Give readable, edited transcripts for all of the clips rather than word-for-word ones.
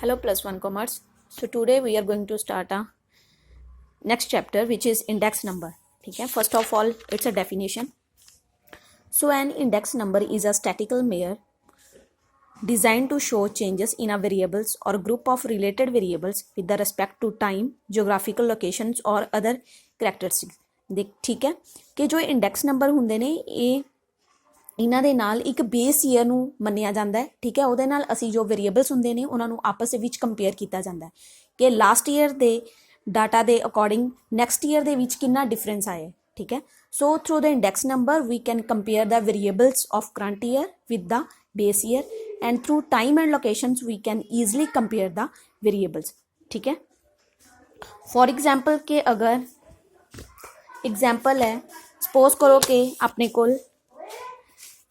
Hello plus one commerce. So today we are going to start a next chapter which is index number. ठीक है, first of all it's a definition. So an index number is a statistical measure designed to show changes in a variables or group of related variables with the respect to time, geographical locations or other characteristics. देख ठीक है कि जो index number ਹੁੰਦੇ ਨੇ ਇਹ ਇਹਨਾਂ ਦੇ ਨਾਲ ਇੱਕ ਬੇਸ ਈਅਰ ਨੂੰ ਮੰਨਿਆ ਜਾਂਦਾ ਹੈ। ਠੀਕ ਹੈ, ਉਹਦੇ ਨਾਲ ਅਸੀਂ ਜੋ ਵੇਰੀਏਬਲਸ ਹੁੰਦੇ ਨੇ ਉਹਨਾਂ ਨੂੰ ਆਪਸ ਦੇ ਵਿੱਚ ਕੰਪੇਅਰ ਕੀਤਾ ਜਾਂਦਾ ਹੈ ਕਿ ਲਾਸਟ ਈਅਰ ਦੇ ਡਾਟਾ ਦੇ ਅਕੋਰਡਿੰਗ ਨੈਕਸਟ ਈਅਰ ਦੇ ਵਿੱਚ ਕਿੰਨਾ ਡਿਫਰੈਂਸ ਆਇਆ। ਠੀਕ ਹੈ, so through the index number we can compare the variables of current year with the base year and through time and locations we can easily compare the variables. ठीक है, for example के अगर example है suppose करो कि अपने को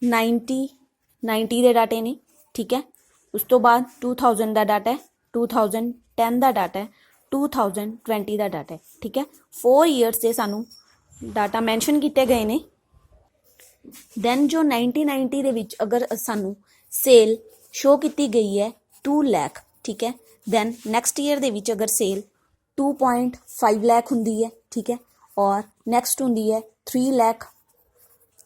90 के डाटे ने। ठीक है, उस तो बाद 2000 का डाटा है, 2010 का डाटा है, 2020 का डाटा है। ठीक है, 4 ईयर्स से सानू डाटा मैंशन किए गए ने। दैन जो 1990 ਦੇ ਵਿੱਚ ਅਗਰ ਸਾਨੂੰ ਸੇਲ ਸ਼ੋ ਕੀਤੀ ਗਈ ਹੈ 2 ਲੱਖ। ਠੀਕ ਹੈ, ਦੈਨ ਨੈਕਸਟ ਈਅਰ ਦੇ ਵਿੱਚ ਅਗਰ ਸੇਲ 2.5 ਲੱਖ ਹੁੰਦੀ ਹੈ। ਠੀਕ ਹੈ, ਔਰ ਨੈਕਸਟ ਹੁੰਦੀ ਹੈ 3 ਲੱਖ,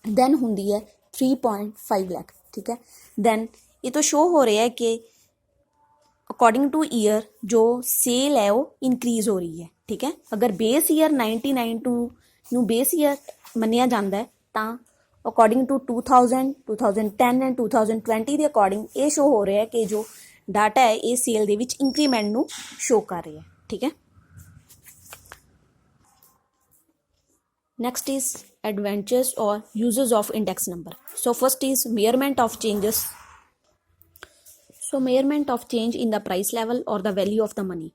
ਦੈਨ ਹੁੰਦੀ ਹੈ 3.5 ਲੱਖ। ਠੀਕ ਹੈ, ਦੈਨ ਇਹ ਤੋਂ ਸ਼ੋ ਹੋ ਰਿਹਾ ਹੈ ਕਿ ਅਕੋਰਡਿੰਗ ਟੂ ਈਅਰ ਜੋ ਸੇਲ ਹੈ ਉਹ ਇਨਕਰੀਜ਼ ਹੋ ਰਹੀ ਹੈ। ਠੀਕ ਹੈ, ਅਗਰ ਬੇਸ ਈਅਰ 1992 ਨੂੰ ਬੇਸ ਈਅਰ ਮੰਨਿਆ ਜਾਂਦਾ ਹੈ ਤਾਂ ਅਕੋਰਡਿੰਗ ਟੂ 2000, 2010 ਐਂਡ 2020 ਦੇ ਅਕੋਰਡਿੰਗ ਇਹ ਸ਼ੋ ਹੋ ਰਿਹਾ ਹੈ ਕਿ ਜੋ ਡਾਟਾ ਹੈ ਇਹ ਸੇਲ ਦੇ ਵਿੱਚ ਇੰਕਰੀਮੈਂਟ ਨੂੰ ਸ਼ੋ ਕਰ ਰਿਹਾ ਹੈ। ਠੀਕ ਹੈ, ਨੈਕਸਟ ਇਜ਼ ਐਡਵਾਂਟੇजेस ਔਰ uses of index number. So first is measurement of changes. So measurement of change in the price level ਔਰ ਦਾ ਵੈਲਿਊ ਆਫ ਦਾ ਮਨੀ।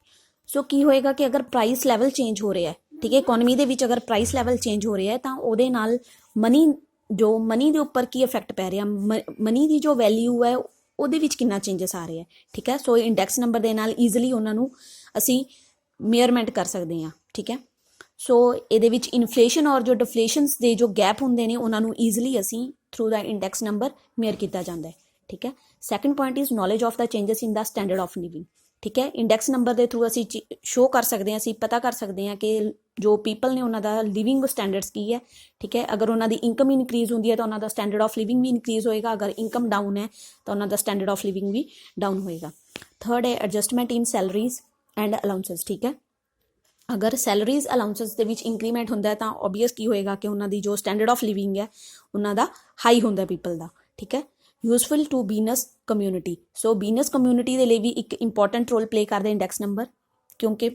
ਸੋ ਕੀ ਹੋਏਗਾ ਕਿ ਅਗਰ ਪ੍ਰਾਈਸ ਲੈਵਲ ਚੇਂਜ ਹੋ ਰਿਹਾ ਹੈ, ਠੀਕ ਹੈ, ਇਕੋਨਮੀ ਦੇ ਵਿੱਚ ਅਗਰ ਪ੍ਰਾਈਸ ਲੈਵਲ ਚੇਂਜ ਹੋ ਰਿਹਾ ਹੈ ਤਾਂ ਉਹਦੇ ਨਾਲ ਮਨੀ ਦੇ ਉੱਪਰ ਕੀ ਇਫੈਕਟ ਪੈ ਰਿਹਾ, ਮਨੀ ਦੀ ਜੋ ਵੈਲਿਊ ਹੈ ਉਹਦੇ ਵਿੱਚ ਕਿੰਨਾ ਚੇਂਜਸ ਆ ਰਿਹਾ। ਠੀਕ ਹੈ, ਸੋ ਇੰਡੈਕਸ ਨੰਬਰ ਦੇ ਨਾਲ ਈਜ਼ੀਲੀ ਉਹਨਾਂ ਨੂੰ ਅਸੀਂ ਮੇਅਰਮੈਂਟ ਕਰ ਸਕਦੇ ਹਾਂ। ਠੀਕ ਹੈ, ਸੋ ਇਹਦੇ ਵਿੱਚ ਇਨਫਲੇਸ਼ਨ ਔਰ ਜੋ ਡਿਫਲੇਸ਼ਨਸ ਦੇ ਜੋ ਗੈਪ ਹੁੰਦੇ ਨੇ ਉਹਨਾਂ ਨੂੰ ਈਜ਼ੀਲੀ ਅਸੀਂ ਥਰੂ ਦਾ ਇੰਡੈਕਸ ਨੰਬਰ ਮੇਅਰ ਕੀਤਾ ਜਾਂਦਾ ਹੈ। ਠੀਕ ਹੈ, second point is knowledge of the changes in the standard of living. ਠੀਕ ਹੈ, ਇੰਡੈਕਸ ਨੰਬਰ ਦੇ ਥਰੂ ਅਸੀਂ ਸ਼ੋ ਕਰ ਸਕਦੇ ਹਾਂ, ਅਸੀਂ ਪਤਾ ਕਰ ਸਕਦੇ ਹਾਂ ਕਿ ਜੋ ਪੀਪਲ ਨੇ ਉਹਨਾਂ ਦਾ ਲਿਵਿੰਗ ਸਟੈਂਡਰਡਸ ਕੀ ਹੈ। ਠੀਕ ਹੈ, ਅਗਰ ਉਹਨਾਂ ਦੀ ਇਨਕਮ ਇਨਕਰੀਜ਼ ਹੁੰਦੀ ਹੈ ਤਾਂ ਉਹਨਾਂ ਦਾ ਸਟੈਂਡਰਡ ਆਫ ਲਿਵਿੰਗ ਵੀ ਇਨਕਰੀਜ਼ ਹੋਏਗਾ, ਅਗਰ ਇਨਕਮ ਡਾਊਨ ਹੈ ਤਾਂ ਉਹਨਾਂ ਦਾ ਸਟੈਂਡਰਡ ਆਫ ਲਿਵਿੰਗ ਵੀ ਡਾਊਨ ਹੋਏਗਾ। ਥਰਡ ਹੈ adjustment in salaries and allowances. ਠੀਕ ਹੈ, ਅਗਰ ਸੈਲਰੀਜ਼ ਅਲਾਊਂਸਸ ਦੇ ਵਿੱਚ ਇੰਕਰੀਮੈਂਟ ਹੁੰਦਾ ਹੈ ਤਾਂ ਓਬਵੀਅਸ ਕੀ ਹੋਏਗਾ ਕਿ ਉਹਨਾਂ ਦੀ ਜੋ ਸਟੈਂਡਰਡ ਆਫ ਲਿਵਿੰਗ ਹੈ ਉਹਨਾਂ ਦਾ ਹਾਈ ਹੁੰਦਾ ਪੀਪਲ ਦਾ। ਠੀਕ ਹੈ, useful to business community. So business community ਦੇ ਲਈ ਵੀ ਇੱਕ ਇੰਪੋਰਟੈਂਟ ਰੋਲ ਪਲੇ ਕਰਦਾ ਇੰਡੈਕਸ ਨੰਬਰ, ਕਿਉਂਕਿ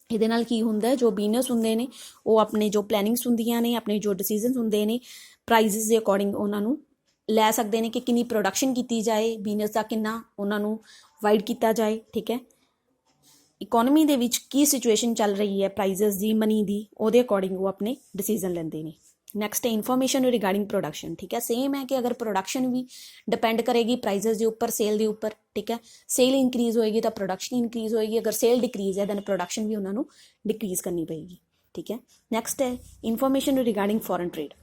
ਇਹਦੇ ਨਾਲ ਕੀ ਹੁੰਦਾ ਜੋ ਬਿਜ਼ਨਸ ਹੁੰਦੇ ਨੇ ਉਹ ਆਪਣੇ ਜੋ ਪਲੈਨਿੰਗਸ ਹੁੰਦੀਆਂ ਨੇ, ਆਪਣੇ ਜੋ ਡਿਸੀਜ਼ਨਸ ਹੁੰਦੇ ਨੇ ਪ੍ਰਾਈਸਿਸ ਦੇ ਅਕੋਰਡਿੰਗ ਉਹਨਾਂ ਨੂੰ ਲੈ ਸਕਦੇ ਨੇ ਕਿ ਕਿੰਨੀ ਪ੍ਰੋਡਕਸ਼ਨ ਕੀਤੀ ਜਾਏ, ਬਿਜ਼ਨਸ ਦਾ ਕਿੰਨਾ ਉਹਨਾਂ ਨੂੰ ਵਾਈਡ ਕੀਤਾ ਜਾਏ। ਠੀਕ ਹੈ, ਇਕੋਨਮੀ ਦੇ ਵਿੱਚ ਕੀ ਸਿਚੁਏਸ਼ਨ ਚੱਲ ਰਹੀ ਹੈ ਪ੍ਰਾਈਸਿਸ ਦੀ, ਮਨੀ ਦੀ, ਉਹਦੇ ਅਕੋਰਡਿੰਗ ਉਹ ਆਪਣੇ ਡਿਸੀਜ਼ਨ ਲੈਂਦੇ ਨੇ। ਨੈਕਸਟ ਹੈ ਇਨਫੋਰਮੇਸ਼ਨ ਰਿਗਾਰਡਿੰਗ ਪ੍ਰੋਡਕਸ਼ਨ। ਠੀਕ ਹੈ, ਸੇਮ ਹੈ ਕਿ ਅਗਰ ਪ੍ਰੋਡਕਸ਼ਨ ਵੀ ਡਿਪੈਂਡ ਕਰੇਗੀ ਪ੍ਰਾਈਸਿਸ ਦੇ ਉੱਪਰ, ਸੇਲ ਦੇ ਉੱਪਰ। ਠੀਕ ਹੈ, ਸੇਲ ਇਨਕਰੀਜ਼ ਹੋਏਗੀ ਤਾਂ ਪ੍ਰੋਡਕਸ਼ਨ ਇਨਕਰੀਜ਼ ਹੋਏਗੀ, ਅਗਰ ਸੇਲ ਡਿਕਰੀਜ਼ ਹੈ ਦੈਨ ਪ੍ਰੋਡਕਸ਼ਨ ਵੀ ਉਹਨਾਂ ਨੂੰ ਡਿਕਰੀਜ਼ ਕਰਨੀ ਪਏਗੀ। ਠੀਕ ਹੈ, ਨੈਕਸਟ ਹੈ ਇਨਫੋਰਮੇਸ਼ਨ ਰਿਗਾਰਡਿੰਗ ਫੋਰਨ ਟ੍ਰੇਡ।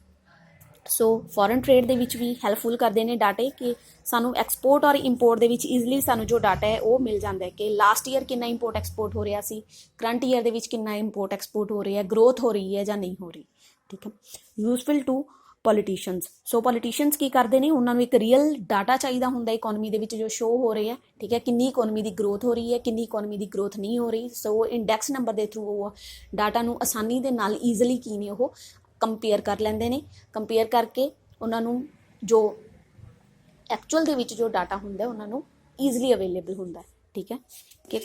ਸੋ ਫੋਰਨ ਟ੍ਰੇਡ ਦੇ ਵਿੱਚ ਵੀ ਹੈਲਪਫੁਲ ਕਰਦੇ ਨੇ ਡਾਟੇ ਕਿ ਸਾਨੂੰ ਐਕਸਪੋਰਟ ਔਰ ਇੰਪੋਰਟ ਦੇ ਵਿੱਚ ਈਜ਼ੀਲੀ ਸਾਨੂੰ ਜੋ ਡਾਟਾ ਹੈ ਉਹ ਮਿਲ ਜਾਂਦਾ ਹੈ ਕਿ ਲਾਸਟ ਈਅਰ ਕਿੰਨਾ ਇੰਪੋਰਟ ਐਕਸਪੋਰਟ ਹੋ ਰਿਹਾ ਸੀ, ਕਰੰਟ ਈਅਰ ਦੇ ਵਿੱਚ ਕਿੰਨਾ ਇੰਪੋਰਟ ਐਕਸਪੋਰਟ ਹੋ ਰਿਹਾ, ਗਰੋਥ ਹੋ ਰਹੀ ਹੈ ਜਾਂ ਨਹੀਂ ਹੋ ਰਹੀ। ਠੀਕ ਹੈ, useful to politicians. So politicians ਕੀ ਕਰਦੇ ਨੇ, ਉਹਨਾਂ ਨੂੰ ਇੱਕ ਰੀਅਲ ਡਾਟਾ ਚਾਹੀਦਾ ਹੁੰਦਾ ਇਕੋਨਮੀ ਦੇ ਵਿੱਚ ਜੋ ਸ਼ੋ ਹੋ ਰਿਹਾ। ਠੀਕ ਹੈ, ਕਿੰਨੀ ਇਕੋਨਮੀ ਦੀ ਗਰੋਥ ਹੋ ਰਹੀ ਹੈ, ਕਿੰਨੀ ਇਕੋਨਮੀ ਦੀ ਗਰੋਥ ਨਹੀਂ ਹੋ ਰਹੀ। ਸੋ ਇੰਡੈਕਸ ਨੰਬਰ ਦੇ ਥਰੂ ਉਹ ਡਾਟਾ ਨੂੰ ਆਸਾਨੀ ਦੇ ਨਾਲ ਈਜ਼ੀਲੀ ਕੀ ਨੇ ਉਹ ਕੰਪੇਅਰ ਕਰ ਲੈਂਦੇ ਨੇ। ਕੰਪੇਅਰ ਕਰਕੇ ਉਹਨਾਂ ਨੂੰ ਜੋ ਐਕਚੁਅਲ ਦੇ ਵਿੱਚ ਜੋ ਡਾਟਾ ਹੁੰਦਾ ਉਹਨਾਂ ਨੂੰ ਈਜ਼ੀਲੀ ਅਵੇਲੇਬਲ ਹੁੰਦਾ। ਠੀਕ ਹੈ, ਕਿ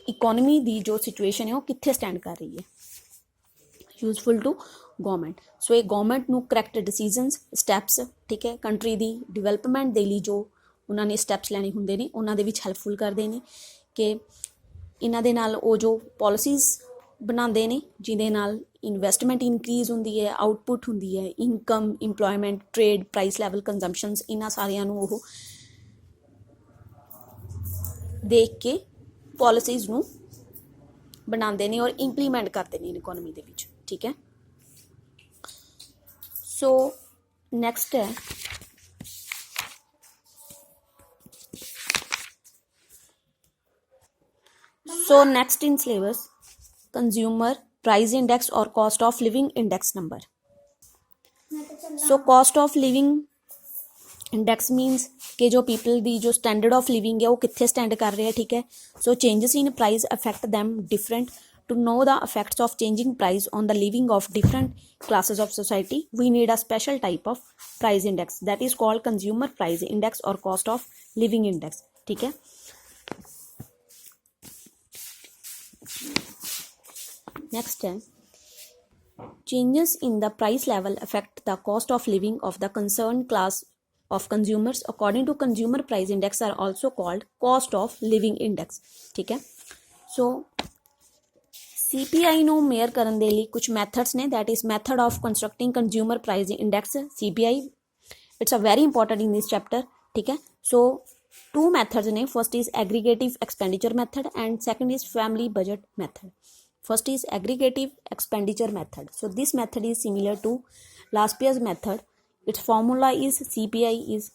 ਇਕੋਨਮੀ ਦੀ ਜੋ ਸਿਚੁਏਸ਼ਨ ਹੈ ਉਹ ਕਿੱਥੇ ਸਟੈਂਡ ਕਰ ਰਹੀ ਹੈ। Useful to government. ਸੋ ਇਹ ਗੌਰਮੈਂਟ ਨੂੰ ਕਰੈਕਟ ਡਿਸੀਜ਼ਨਸ, ਸਟੈਪਸ, ਠੀਕ ਹੈ, ਕੰਟਰੀ ਦੀ ਡਿਵੈਲਪਮੈਂਟ ਦੇ ਲਈ ਜੋ ਉਹਨਾਂ ਨੇ ਸਟੈਪਸ ਲੈਣੇ ਹੁੰਦੇ ਨੇ ਉਹਨਾਂ ਦੇ ਵਿੱਚ ਹੈਲਪਫੁਲ ਕਰਦੇ ਨੇ ਕਿ ਇਹਨਾਂ ਦੇ ਨਾਲ ਉਹ ਜੋ ਪੋਲਿਸੀਜ਼ ਬਣਾਉਂਦੇ ਨੇ ਜਿਹਦੇ ਨਾਲ ਇਨਵੈਸਟਮੈਂਟ ਇਨਕਰੀਜ਼ ਹੁੰਦੀ ਹੈ, ਆਊਟਪੁੱਟ ਹੁੰਦੀ ਹੈ, income, employment, trade, price level, consumptions, ਇਹਨਾਂ ਸਾਰਿਆਂ ਨੂੰ ਉਹ ਦੇਖ ਕੇ ਪੋਲਿਸੀਜ਼ ਨੂੰ ਬਣਾਉਂਦੇ ਨੇ ਔਰ ਇੰਪਲੀਮੈਂਟ ਕਰਦੇ ਨੇ ਇਕੋਨਮੀ ਦੇ ਵਿੱਚ। ਠੀਕ ਹੈ, ਸੋ ਨੈਕਸਟ ਹੈ So next in syllabus, consumer price index or cost of living index number. So cost of living index means कि जो पीपल दी जो स्टैंडर्ड ऑफ लिविंग है वो कितने स्टैंड कर रहे हैं, ठीक है. So changes in price affect them different. To know the effects of changing price on the living of different classes of society we need a special type of price index that is called consumer price index और cost of living index, ठीक है. Next है changes in the price level affect the cost of living of the concerned class of consumers according to consumer price index are also called cost of living index, ठीक है. सो CPI ਨੂੰ mayor ਕਰਨ ਦੇ ਲਈ ਕੁਝ methods ਨੇ, that is method of constructing consumer price index CPI. it's a very important in this chapter, ठीक है. so two methods ne, first is aggregative expenditure method and second is family budget method. First is aggregative expenditure method. So this method is similar to last year's method. Its formula is CPI is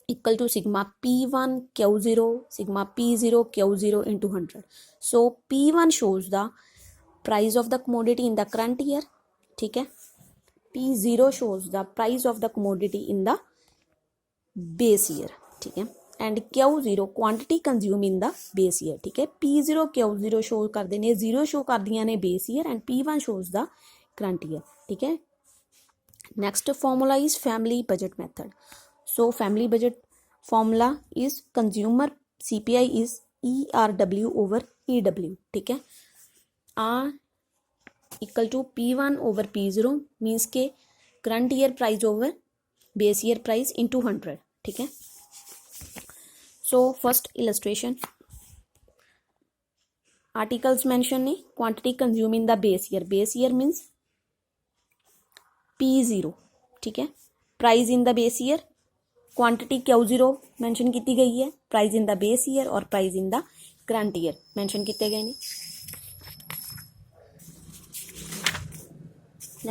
equal to sigma P1 Q0 sigma P0 Q0 into 100. So P1 shows the price of the commodity in the current year, ठीक है. P0 shows the price of the commodity in the base year, ठीक है. And Q0 quantity consume in the base year, ठीक है. P0 Q0 show करते हैं, 0 show कर दिया ने base year and P1 shows the current year, ठीक है. Next formula is family budget method. So family budget formula is consumer CPI is ERW over EW, ठीक है. R equal to P1 over P0 means के current year price over base year price into 100, ठीक है. So first illustration, articles mention नहीं, quantity consumed in the base year means P0, ठीक है. price in the base year, quantity Q0 mention की गई है, price in the base year और price in the current year mention किए गए ने.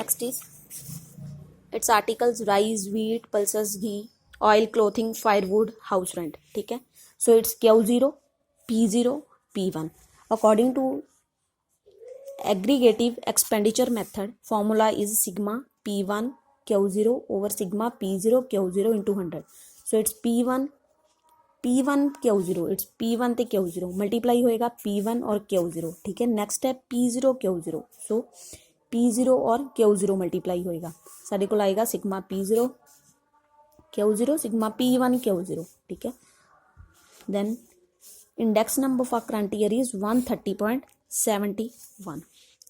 next is its articles rice, wheat, pulses, ghee, oil, clothing, firewood, house rent, ठीक है. So it's Q0 P0 P1 according to aggregative expenditure method formula is sigma P1 Q0 over sigma P0 Q0 into 100. So it's P1 Q0, it's P1 ते Q0 multiply होएगा P1 और Q0, ठीक है. Next है P0 Q0. सो P0 और Q0 multiply होएगा, साढ़े को आएगा sigma P0 Q0 sigma P1 Q0, ठीक है. Then index number for current year is 130.71.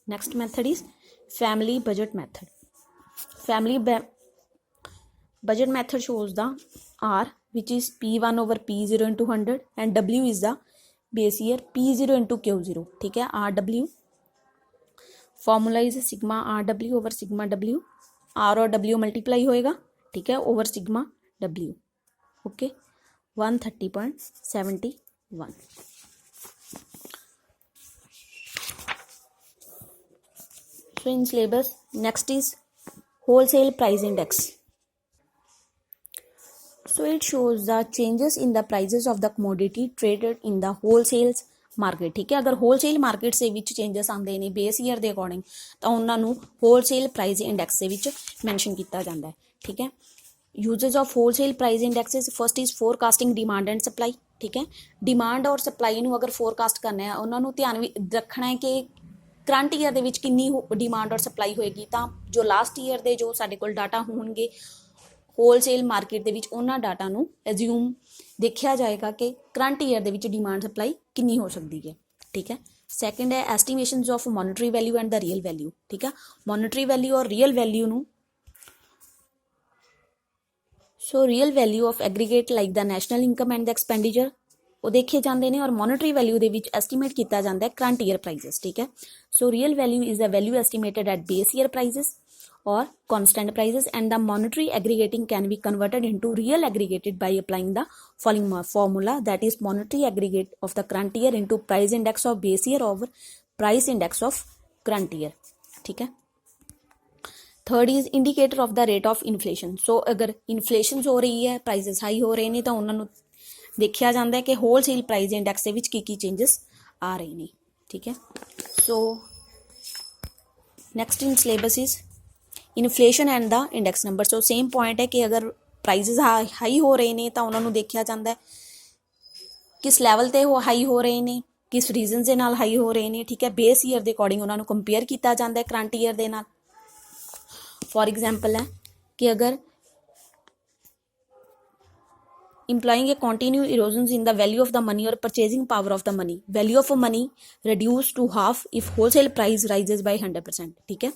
Next method is family budget method. Family budget method shows the R which is P1 over P0 into 100 and W is the base year P0 into Q0, ठीक है. RW formula is sigma RW over sigma W. R और W multiply होएगा, ठीक है, over sigma W, okay. 130.71. So in syllabus next is wholesale price index. So it shows the changes in the prices of the commodity traded in the wholesale market, ठीक है. अगर wholesale market से विच changes आंदे ने base year ਦੇ according ਤਾਂ ਉਹਨਾਂ ਨੂੰ wholesale price index ਦੇ ਵਿੱਚ ਮੈਂਸ਼ਨ ਕੀਤਾ ਜਾਂਦਾ ਹੈ, ठीक है. Uses of wholesale price indexes, first is forecasting demand and supply, ठीक है. डिमांड और सप्लाई ਨੂੰ अगर फोरकास्ट करना है उन्होंने ध्यान भी रखना है कि करंट ईयर ਦੇ ਵਿੱਚ ਕਿੰਨੀ डिमांड और सप्लाई होएगी, ਤਾਂ ਜੋ ਲਾਸਟ ਈਅਰ ਦੇ ਜੋ ਸਾਡੇ ਕੋਲ ਡਾਟਾ ਹੋਣਗੇ ਹੋਲਸੇਲ ਮਾਰਕੀਟ ਦੇ ਵਿੱਚ ਉਹਨਾਂ ਡਾਟਾ ਨੂੰ ਐਜ਼ਿਊਮ ਦੇਖਿਆ ਜਾਏਗਾ ਕਿ ਕਰੰਟ ਈਅਰ ਦੇ ਵਿੱਚ डिमांड सप्लाई ਕਿੰਨੀ ਹੋ ਸਕਦੀ ਹੈ, ठीक है. ਸੈਕੰਡ ਹੈ estimations of monetary value and the real value, ठीक है. ਮੋਨਟਰੀ ਵੈਲਿਊ और ਰੀਅਲ ਵੈਲਿਊ ਨੂੰ so real value of aggregate like the national income and the expenditure ਉਹ ਦੇਖੇ ਜਾਂਦੇ ਨੇ, ਔਰ ਮੋਨਟਰੀ ਵੈਲਿਊ ਦੇ ਵਿੱਚ ਐਸਟੀਮੇਟ ਕੀਤਾ ਜਾਂਦਾ ਹੈ ਕਰੰਟ ਈਅਰ ਪ੍ਰਾਈਸਿਸ, ਠੀਕ ਹੈ. So real value is the value estimated at base year prices or constant prices, and the monetary aggregating can be converted into real aggregated by applying the following formula, that is monetary aggregate of the current year into price index of base year over price index of current year, ठीक है. Third is indicator of the rate of inflation. So अगर inflation हो रही है, prices high हो रहे हैं, तो उन्होंने देखा जाता है कि होलसेल प्राइस इंडेक्स के चेंजेस ਆ ਰਹੇ ਨੇ। ਠੀਕ ਹੈ, so next in syllabus is inflation and the index number. So same point ਹੈ ਕਿ ਅਗਰ ਪ੍ਰਾਈਸਿਸ ਹਾਈ ਹੋ ਰਹੇ ਨੇ ਤਾਂ ਉਹਨਾਂ ਨੂੰ ਦੇਖਿਆ ਜਾਂਦਾ ਹੈ ਕਿਸ ਲੈਵਲ 'ਤੇ ਉਹ ਹਾਈ ਹੋ ਰਹੇ ਨੇ, ਕਿਸ ਰੀਜ਼ਨਸ ਦੇ ਨਾਲ ਹਾਈ ਹੋ ਰਹੇ ਨੇ। ਠੀਕ ਹੈ, ਬੇਸ ਈਅਰ ਦੇ ਅਕੋਰਡਿੰਗ ਉਹਨਾਂ ਨੂੰ ਕੰਪੇਅਰ ਕੀਤਾ ਜਾਂਦਾ ਹੈ ਕਰੰਟ ਈਅਰ ਦੇ ਨਾਲ। ਫॉर एग्जाम्पल है कि अगर implying a continued erosions in the value of the money or purchasing power of the money, value of money reduced to half if wholesale price rises by 100%। ठीक है,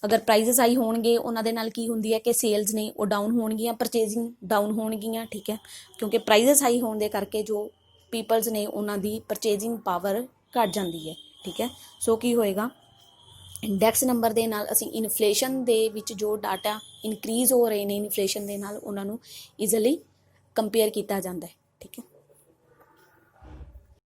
अगर prices high होणगे ਉਹਨਾਂ ਦੇ ਨਾਲ ਕੀ ਹੁੰਦੀ ਹੈ ਕਿ ਸੇਲਸ ਨੇ ਉਹ ਡਾਊਨ ਹੋਣਗੀਆਂ, ਪਰਚੇजिंग ਡਾਊਨ ਹੋਣਗੀਆਂ। ਠੀਕ ਹੈ, ਕਿਉਂਕਿ ਪ੍ਰਾਈजेस ਹਾਈ ਹੋਣ ਦੇ ਕਰਕੇ ਜੋ ਪੀਪਲਸ ਨੇ ਉਹਨਾਂ ਦੀ ਪਰਚੇजिंग ਪਾਵਰ ਘਟ ਜਾਂਦੀ ਹੈ। ਠੀਕ ਹੈ, ਸੋ ਕੀ ਹੋਏਗਾ, ਇੰਡੈਕਸ ਨੰਬਰ ਦੇ ਨਾਲ ਅਸੀਂ ਇਨਫਲੇਸ਼ਨ ਦੇ ਵਿੱਚ ਜੋ ਡਾਟਾ ਇਨਕਰੀਜ਼ ਹੋ ਰਹੇ ਨੇ ਇਨਫਲੇਸ਼ਨ ਦੇ ਨਾਲ ਉਹਨਾਂ ਨੂੰ ਈਜ਼ੀਲੀ ਕੰਪੇਅਰ ਕੀਤਾ ਜਾਂਦਾ ਹੈ। ਠੀਕ ਹੈ।